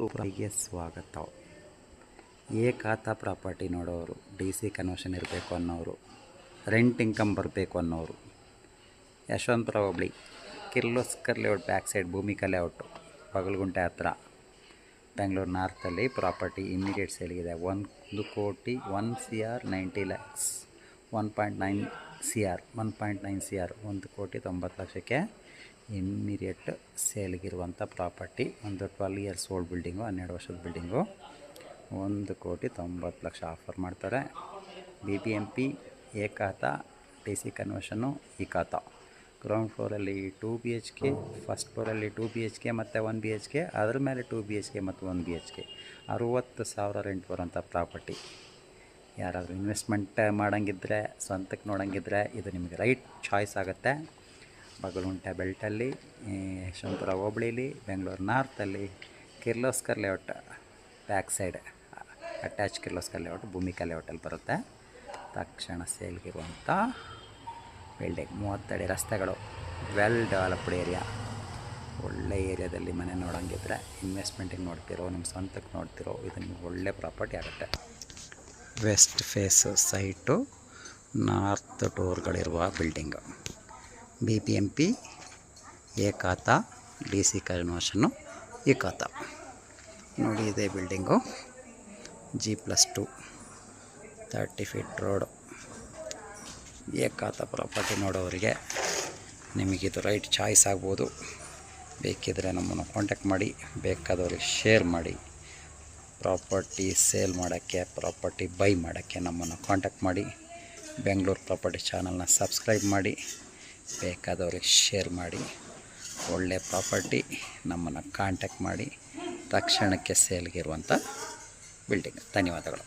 ಪ್ರಾಪರ್ಟಿಗೆ ಸ್ವಾಗತ. ಏಕಾತ ಪ್ರಾಪರ್ಟಿ ನೋಡೋರು, DC ಕನ್ವರ್ಷನ್ ಇರಬೇಕು ಅನ್ನೋರು, ರೆಂಟ್ ಇನ್ಕಮ್ ಬರಬೇಕು ಅನ್ನೋರು, ಯಶವಂತಪುರ ಹೋಬಳಿ Kirloskar layout back side Bhoomika layout Bagalagunte ಹತ್ರ ಬೆಂಗಳೂರು ನಾರ್ತಲ್ಲಿ ಪ್ರಾಪರ್ಟಿ ಇಮ್ಮಿಡಿಯೇಟ್ ಸೇಲ್ಗಿದೆ. 1 CR 90 lakhs, 1.9 CR 1,90,00,000 ಇಮ್ಮಿಡಿಯೇಟ್ ಸೇಲ್ಗಿರುವಂಥ ಪ್ರಾಪರ್ಟಿ. ಒಂದು 12 years ಓಲ್ಡ್ ಬಿಲ್ಡಿಂಗು, 12 ವರ್ಷದ ಬಿಲ್ಡಿಂಗು, 1,90,00,000 ಆಫರ್ ಮಾಡ್ತಾರೆ. BBMP ಏಕಾತ, DC ಕನ್ವರ್ಷನ್ನು ಈ ಖಾತ. ಗ್ರೌಂಡ್ ಫ್ಲೋರಲ್ಲಿ 2 BHK, ಫಸ್ಟ್ ಫ್ಲೋರಲ್ಲಿ 2 BHK ಮತ್ತು 1 BHK, ಅದ್ರ ಮೇಲೆ 2 BHK ಮತ್ತು 1 BHK, 60,000 ರೆಂಟ್ ಬರೋಂಥ ಪ್ರಾಪರ್ಟಿ. ಯಾರಾದರೂ ಇನ್ವೆಸ್ಟ್ಮೆಂಟ್ ಮಾಡೋಂಗಿದ್ರೆ, ಸ್ವಂತಕ್ಕೆ ನೋಡೋಂಗಿದ್ರೆ ಇದು ನಿಮಗೆ ರೈಟ್ ಚಾಯ್ಸ್ ಆಗುತ್ತೆ. ಬಗಲಗುಂಟೆ ಬೆಲ್ಟಲ್ಲಿ, ಯಶವಂತಪುರ ಹೋಬಳಿಲಿ, ಬೆಂಗಳೂರು ನಾರ್ತಲ್ಲಿ Kirloskar layout back side attach Kirloskar layout Bhoomika ಲೇಔಟಲ್ಲಿ ಬರುತ್ತೆ. ತಕ್ಷಣ ಸೇಲ್ಗಿರುವಂಥ ಬಿಲ್ಡಿಂಗ್, 30 ಅಡಿ ರಸ್ತೆಗಳು, ವೆಲ್ ಡೆವಲಪ್ಡ್ ಏರಿಯಾ. ಒಳ್ಳೆ ಏರಿಯಾದಲ್ಲಿ ಮನೆ ನೋಡೋಂಗಿದ್ರೆ, ಇನ್ವೆಸ್ಟ್ಮೆಂಟಿಗೆ ನೋಡ್ತಿರೋ, ನಿಮ್ಮ ಸ್ವಂತಕ್ಕೆ ನೋಡ್ತಿರೋ, ಇದು ನಿಮ್ಗೆ ಒಳ್ಳೆ ಪ್ರಾಪರ್ಟಿ ಆಗುತ್ತೆ. ವೆಸ್ಟ್ ಫೇಸು ಸೈಟು, ನಾರ್ತ್ ಡೋರ್ಗಳಿರುವ ಬಿಲ್ಡಿಂಗು. BBMP ಏಕಾತ, DC ಕನ್ವರ್ಷನ್ನು ಈ ಖಾತ. ನೋಡಿ ಇದೇ ಬಿಲ್ಡಿಂಗು, G+2 30 feet ರೋಡು. ಏಕಾತ ಪ್ರಾಪರ್ಟಿ ನೋಡೋರಿಗೆ ನಿಮಗಿದು ರೈಟ್ ಚಾಯ್ಸ್ ಆಗ್ಬೋದು. ಬೇಕಿದ್ದರೆ ನಮ್ಮನ್ನು ಕಾಂಟ್ಯಾಕ್ಟ್ ಮಾಡಿ, ಬೇಕಾದವ್ರಿಗೆ ಶೇರ್ ಮಾಡಿ. ಪ್ರಾಪರ್ಟಿ ಸೇಲ್ ಮಾಡೋಕ್ಕೆ, ಪ್ರಾಪರ್ಟಿ ಬೈ ಮಾಡೋಕ್ಕೆ ನಮ್ಮನ್ನು ಕಾಂಟ್ಯಾಕ್ಟ್ ಮಾಡಿ. ಬೆಂಗಳೂರು ಪ್ರಾಪರ್ಟಿ ಚಾನಲ್ನ ಸಬ್ಸ್ಕ್ರೈಬ್ ಮಾಡಿ, ಬೇಕಾದವ್ರಿಗೆ ಶೇರ್ ಮಾಡಿ. ಒಳ್ಳೆ ಪ್ರಾಪರ್ಟಿ, ನಮ್ಮನ್ನು ಕಾಂಟ್ಯಾಕ್ಟ್ ಮಾಡಿ. ತಕ್ಷಣಕ್ಕೆ ಸೇಲ್ಗಿರುವಂಥ ಬಿಲ್ಡಿಂಗ್. ಧನ್ಯವಾದಗಳು.